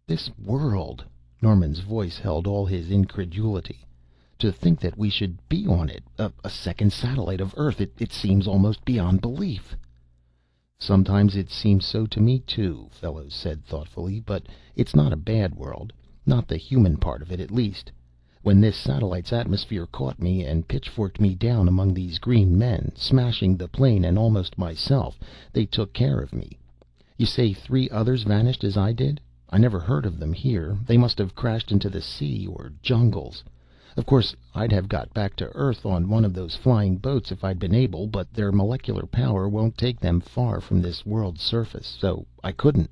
S1: "This world!" Norman's voice held all his incredulity. "To think that we should be on it, a second satellite of Earth. It seems almost beyond belief." "Sometimes it seems so to me, too," Fellows said thoughtfully, "but it's not a bad world. Not the human part of it, at least. When this satellite's atmosphere caught me and pitchforked me down among these green men, smashing the plane and almost myself, they took care of me. You say 3 others vanished as I did? I never heard of them here. They must have crashed into the sea or jungles. Of course, I'd have got back to Earth on one of those flying boats if I'd been able, but their molecular power won't take them far from this world's surface, so I couldn't.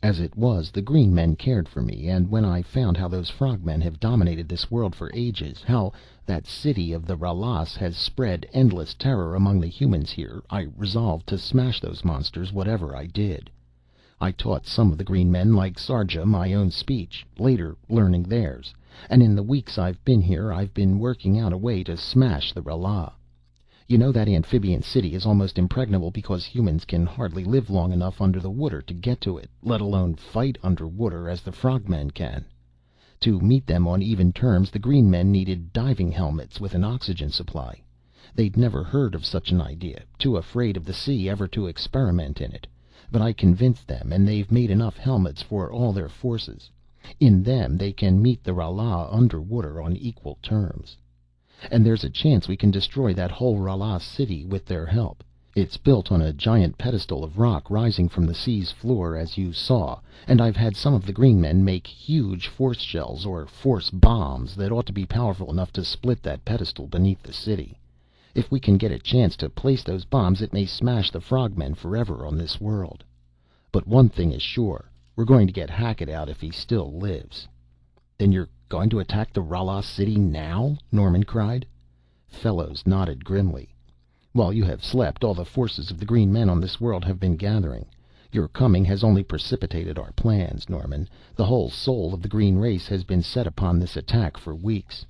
S1: As it was, the green men cared for me, and when I found how those frogmen have dominated this world for ages, how that city of the Ralas has spread endless terror among the humans here, I resolved to smash those monsters whatever I did. I taught some of the green men like Sarja my own speech, later learning theirs, and in the weeks I've been here I've been working out a way to smash the Rala. You know that amphibian city is almost impregnable because humans can hardly live long enough under the water to get to it, let alone fight underwater as the frogmen can. To meet them on even terms, the green men needed diving helmets with an oxygen supply. They'd never heard of such an idea, too afraid of the sea ever to experiment in it. But I convinced them, and they've made enough helmets for all their forces. In them they can meet the Rala underwater on equal terms. And there's a chance we can destroy that whole Rala city with their help. It's built on a giant pedestal of rock rising from the sea's floor, as you saw, and I've had some of the green men make huge force shells, or force bombs, that ought to be powerful enough to split that pedestal beneath the city. If we can get a chance to place those bombs, it may smash the frogmen forever on this world. But one thing is sure, we're going to get Hackett out if he still lives. Then you're going to attack the Rala city now? Norman cried. Fellows nodded grimly. While you have slept, all the forces of the green men on this world have been gathering. Your coming has only precipitated our plans, Norman. The whole soul of the green race has been set upon this attack for weeks.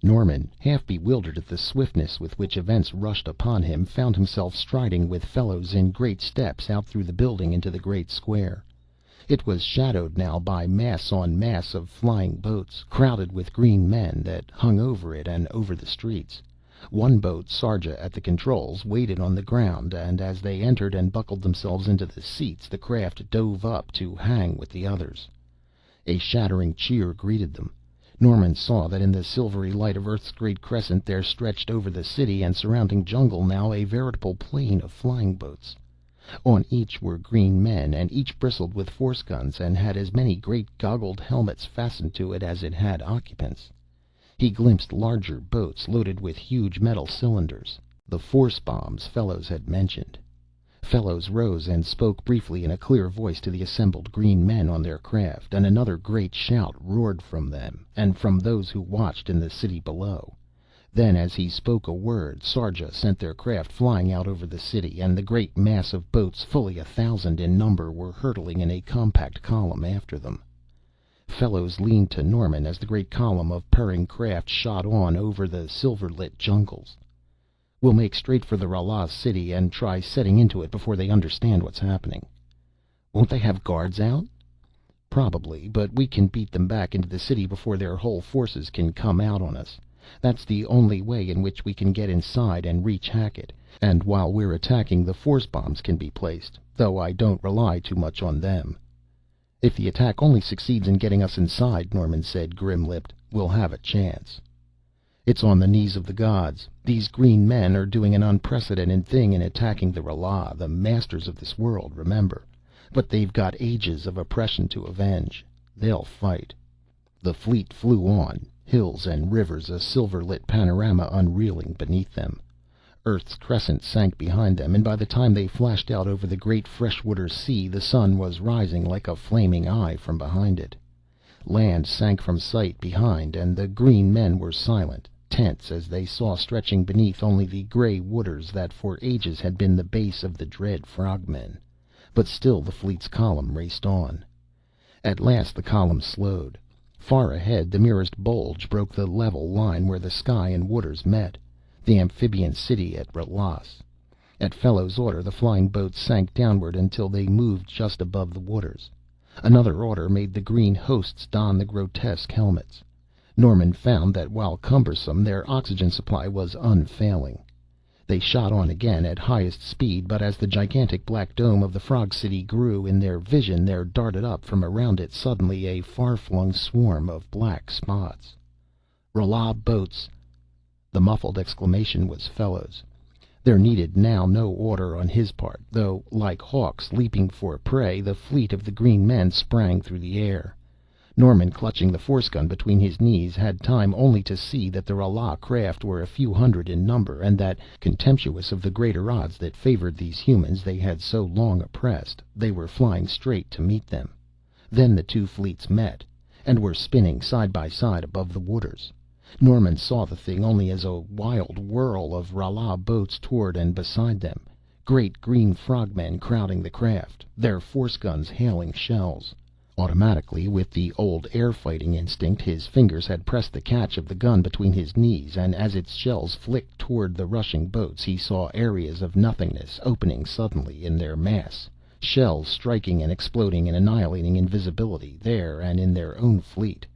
S1: Norman, half bewildered at the swiftness with which events rushed upon him, found himself striding with Fellows in great steps out through the building into the great square. It was shadowed now by mass on mass of flying boats, crowded with green men, that hung over it and over the streets. One boat, Sarja at the controls, waited on the ground, and as they entered and buckled themselves into the seats, the craft dove up to hang with the others. A shattering cheer greeted them. Norman saw that in the silvery light of Earth's great crescent there stretched over the city and surrounding jungle now a veritable plain of flying boats. On each were green men, and each bristled with force guns and had as many great goggled helmets fastened to it as it had occupants. He glimpsed larger boats loaded with huge metal cylinders, the force bombs Fellows had mentioned. Fellows rose and spoke briefly in a clear voice to the assembled green men on their craft, and another great shout roared from them, and from those who watched in the city below. Then, as he spoke a word, Sarja sent their craft flying out over the city, and the great mass of boats, fully 1,000 in number, were hurtling in a compact column after them. Fellows leaned to Norman as the great column of purring craft shot on over the silver-lit jungles. We'll make straight for the Rala city and try setting into it before they understand what's happening. Won't they have guards out? Probably, but we can beat them back into the city before their whole forces can come out on us. That's the only way in which we can get inside and reach Hackett. And while we're attacking, the force bombs can be placed, though I don't rely too much on them. If the attack only succeeds in getting us inside, Norman said, grim-lipped, we'll have a chance. It's on the knees of the gods. These green men are doing an unprecedented thing in attacking the Rala, the masters of this world, remember. But they've got ages of oppression to avenge. They'll fight. The fleet flew on, hills and rivers, a silver-lit panorama unreeling beneath them. Earth's crescent sank behind them, and by the time they flashed out over the great freshwater sea, the sun was rising like a flaming eye from behind it. Land sank from sight behind, and the green men were silent, tense, as they saw stretching beneath only the gray waters that for ages had been the base of the dread frogmen. But still the fleet's column raced on. At last the column slowed. Far ahead, the merest bulge broke the level line where the sky and waters met. The amphibian city at Ralas. At Fellow's order, the flying boats sank downward until they moved just above the waters. Another order made the green hosts don the grotesque helmets. Norman found that while cumbersome, their oxygen supply was unfailing. They shot on again at highest speed, but as the gigantic black dome of the frog city grew in their vision, there darted up from around it suddenly a far-flung swarm of black spots. "Rala boats!" The muffled exclamation was Fellow's. There needed now no order on his part, though, like hawks leaping for prey, the fleet of the green men sprang through the air. Norman, clutching the force gun between his knees, had time only to see that the Rala craft were a few hundred in number, and that, contemptuous of the greater odds that favored these humans they had so long oppressed, they were flying straight to meet them. Then the two fleets met, and were spinning side by side above the waters. Norman saw the thing only as a wild whirl of Rala boats toward and beside them, Great green frogmen crowding the craft, their force guns hailing shells. Automatically, with the old air fighting instinct, his fingers had pressed the catch of the gun between his knees, and as its shells flicked toward the rushing boats, he saw areas of nothingness opening suddenly in their mass, shells striking and exploding and annihilating invisibility there and in their own fleet.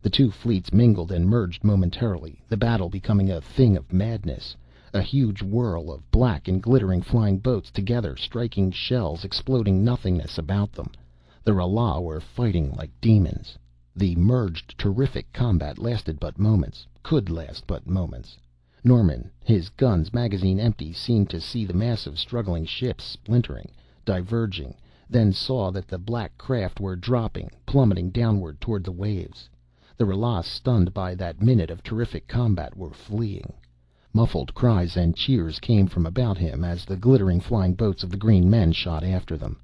S1: The two fleets mingled and merged momentarily, the battle becoming a thing of madness, a huge whirl of black and glittering flying boats together, striking shells, exploding nothingness about them. The Rala were fighting like demons. The merged, terrific combat lasted but moments, could last but moments. Norman, his gun's magazine empty, seemed to see the massive struggling ships splintering, diverging, then saw that the black craft were dropping, plummeting downward toward the waves. The Rala, stunned by that minute of terrific combat, were fleeing. Muffled cries and cheers came from about him as the glittering flying boats of the green men shot after them.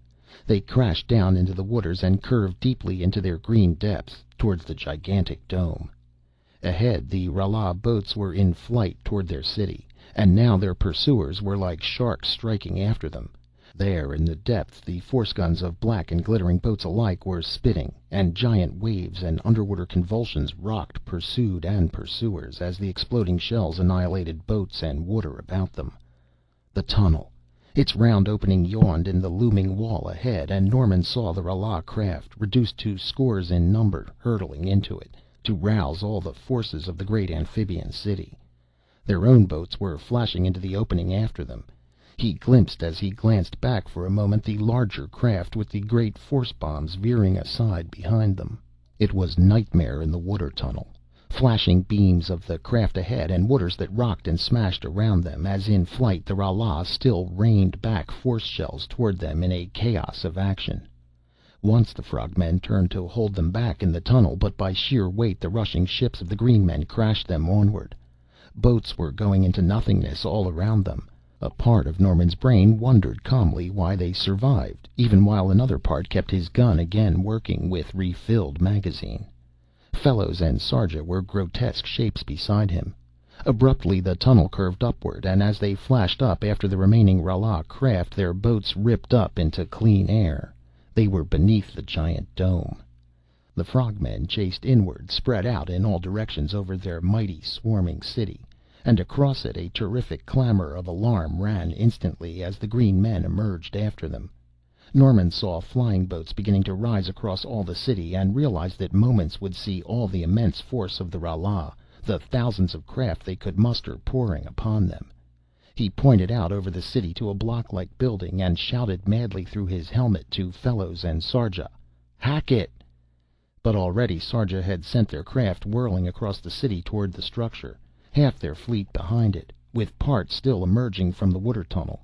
S1: They crashed down into the waters and curved deeply into their green depths, towards the gigantic dome. Ahead, the Rala boats were in flight toward their city, and now their pursuers were like sharks striking after them. There, in the depths, the force guns of black and glittering boats alike were spitting, and giant waves and underwater convulsions rocked pursued and pursuers as the exploding shells annihilated boats and water about them. The tunnel! Its round opening yawned in the looming wall ahead, and Norman saw the Rala craft, reduced to scores in number, hurtling into it, to rouse all the forces of the great amphibian city. Their own boats were flashing into the opening after them. He glimpsed, as he glanced back for a moment, the larger craft with the great force bombs veering aside behind them. It was nightmare in the water tunnel. Flashing beams of the craft ahead, and waters that rocked and smashed around them. As in flight, the Rala still rained back force shells toward them in a chaos of action. Once the frogmen turned to hold them back in the tunnel, but by sheer weight the rushing ships of the green men crashed them onward. Boats were going into nothingness all around them. A part of Norman's brain wondered calmly why they survived, even while another part kept his gun again working with refilled magazine. Fellows and Sarja were grotesque shapes beside him. Abruptly the tunnel curved upward, and as they flashed up after the remaining Rala craft, their boats ripped up into clean air. They were beneath the giant dome. The frogmen, chased inward, spread out in all directions over their mighty swarming city, and across it a terrific clamor of alarm ran instantly as the green men emerged after them. Norman saw flying boats beginning to rise across all the city, and realized that moments would see all the immense force of the Rala, the thousands of craft they could muster, pouring upon them. He pointed out over the city to a block-like building, and shouted madly through his helmet to Fellows and Sarja, "Hack it!" But already Sarja had sent their craft whirling across the city toward the structure, half their fleet behind it, with part still emerging from the water tunnel.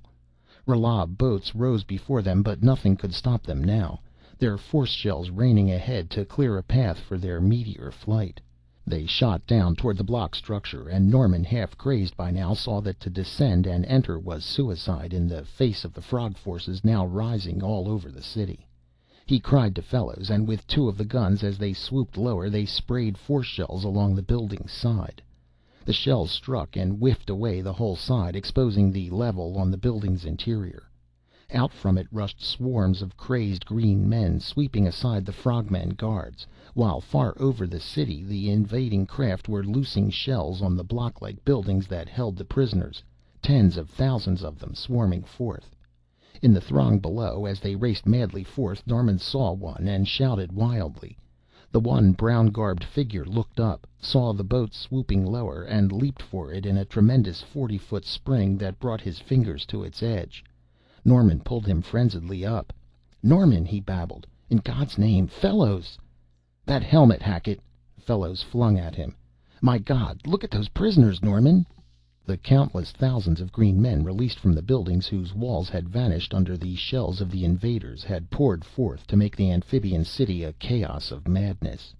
S1: Rala boats rose before them, but nothing could stop them now, their force shells raining ahead to clear a path for their meteor flight. They shot down toward the block structure, and Norman, half crazed by now, saw that to descend and enter was suicide in the face of the frog forces now rising all over the city. He cried to Fellows, and with two of the guns, as they swooped lower, they sprayed force shells along the building's side. The shells struck and whiffed away the whole side, exposing the level on the building's interior. Out from it rushed swarms of crazed green men, sweeping aside the frogmen guards, while far over the city the invading craft were loosing shells on the block-like buildings that held the prisoners, tens of thousands of them swarming forth. In the throng below, as they raced madly forth, Norman saw one and shouted wildly. The one brown-garbed figure looked up, saw the boat swooping lower, and leaped for it in a tremendous 40-foot spring that brought his fingers to its edge. Norman pulled him frenziedly up. "Norman," he babbled, "in God's name, Fellows!" "That helmet, Hackett!" Fellows flung at him. "My God, look at those prisoners, Norman!" The countless thousands of green men, released from the buildings whose walls had vanished under the shells of the invaders, had poured forth to make the amphibian city a chaos of madness.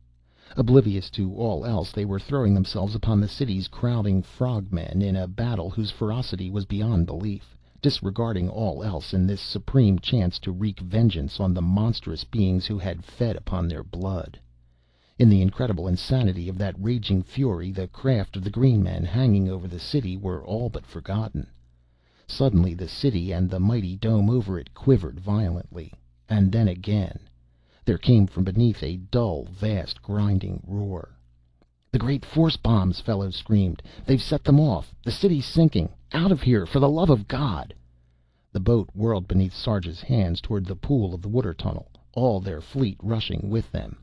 S1: Oblivious to all else, they were throwing themselves upon the city's crowding frogmen in a battle whose ferocity was beyond belief, disregarding all else in this supreme chance to wreak vengeance on the monstrous beings who had fed upon their blood. In the incredible insanity of that raging fury, the craft of the green men hanging over the city were all but forgotten. Suddenly the city and the mighty dome over it quivered violently. And then again. There came from beneath a dull, vast, grinding roar. "The great force bombs!" Fellows screamed. "They've set them off! The city's sinking! Out of here, for the love of God!" The boat whirled beneath Sarja's hands toward the pool of the water tunnel, all their fleet rushing with them.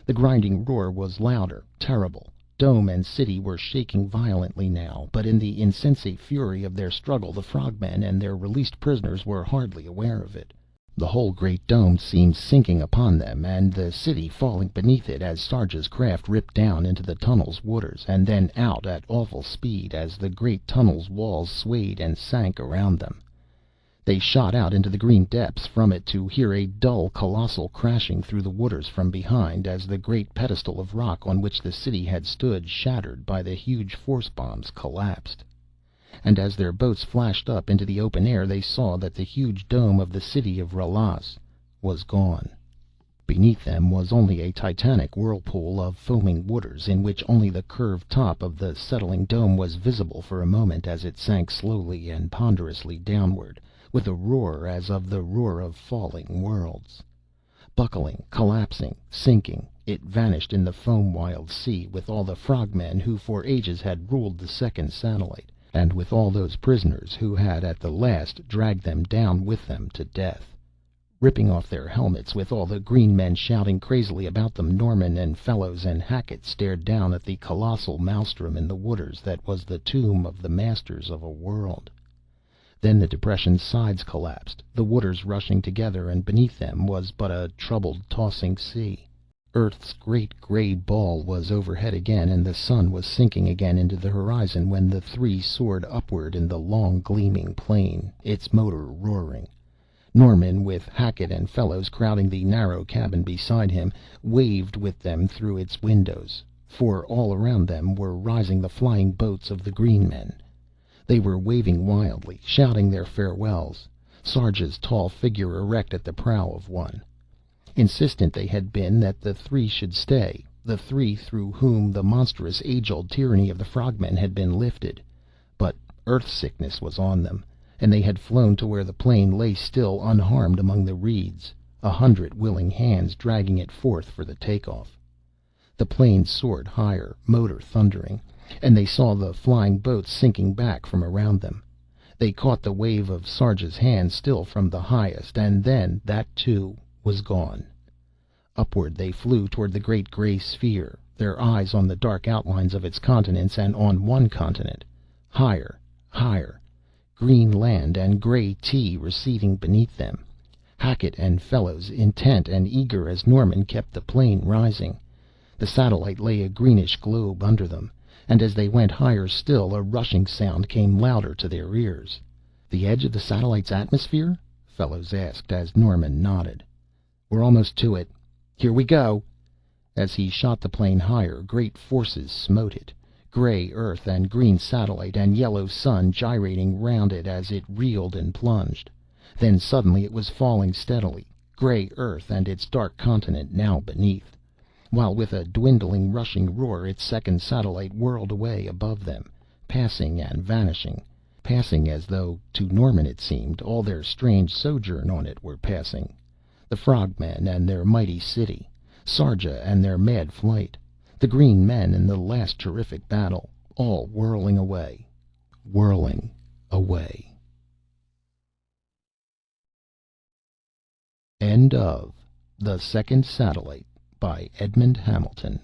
S1: The grinding roar was louder, terrible. Dome and city were shaking violently now, but in the insensate fury of their struggle the frog men and their released prisoners were hardly aware of it. The whole great dome seemed sinking upon them, and the city falling beneath it as Sarja's craft ripped down into the tunnel's waters, and then out at awful speed as the great tunnel's walls swayed and sank around them. They shot out into the green depths from it to hear a dull, colossal crashing through the waters from behind, as the great pedestal of rock on which the city had stood, shattered by the huge force bombs, collapsed. And as their boats flashed up into the open air, they saw that the huge dome of the city of Ralas was gone. Beneath them was only a titanic whirlpool of foaming waters, in which only the curved top of the settling dome was visible for a moment as it sank slowly and ponderously downward, with a roar as of the roar of falling worlds. Buckling, collapsing, sinking, it vanished in the foam-wild sea with all the frogmen who for ages had ruled the second satellite, and with all those prisoners who had at the last dragged them down with them to death. Ripping off their helmets, with all the green men shouting crazily about them, Norman and Fellows and Hackett stared down at the colossal maelstrom in the waters that was the tomb of the masters of a world. Then the depression's sides collapsed, the waters rushing together, and beneath them was but a troubled, tossing sea. Earth's great gray ball was overhead again, and the sun was sinking again into the horizon when the three soared upward in the long, gleaming plain, its motor roaring. Norman, with Hackett and Fellows crowding the narrow cabin beside him, waved with them through its windows, for all around them were rising the flying boats of the green men. They were waving wildly, shouting their farewells, Sarja's tall figure erect at the prow of one. Insistent they had been that the three should stay, the three through whom the monstrous, age-old tyranny of the frogmen had been lifted. But earth sickness was on them, and they had flown to where the plane lay still unharmed among the reeds, 100 willing hands dragging it forth for the take-off. The plane soared higher, motor thundering, and they saw the flying boats sinking back from around them. They caught the wave of Sarja's hand still from the highest, and then that, too, was gone. Upward they flew toward the great gray sphere, their eyes on the dark outlines of its continents, and on one continent. Higher, higher. Green land and gray tea receding beneath them. Hackett and Fellows, intent and eager as Norman, kept the plane rising. The satellite lay a greenish globe under them, and as they went higher still, a rushing sound came louder to their ears. "The edge of the satellite's atmosphere?" Fellows asked, as Norman nodded. "We're almost to it. Here we go!" As he shot the plane higher, great forces smote it. Gray earth and green satellite and yellow sun gyrating round it as it reeled and plunged. Then suddenly it was falling steadily, gray earth and its dark continent now beneath, while with a dwindling, rushing roar its second satellite whirled away above them, passing and vanishing, passing as though, to Norman it seemed, all their strange sojourn on it were passing. The frogmen and their mighty city, Sarja and their mad flight, the green men and the last terrific battle, all whirling away, whirling away. End of The Second Satellite by Edmond Hamilton.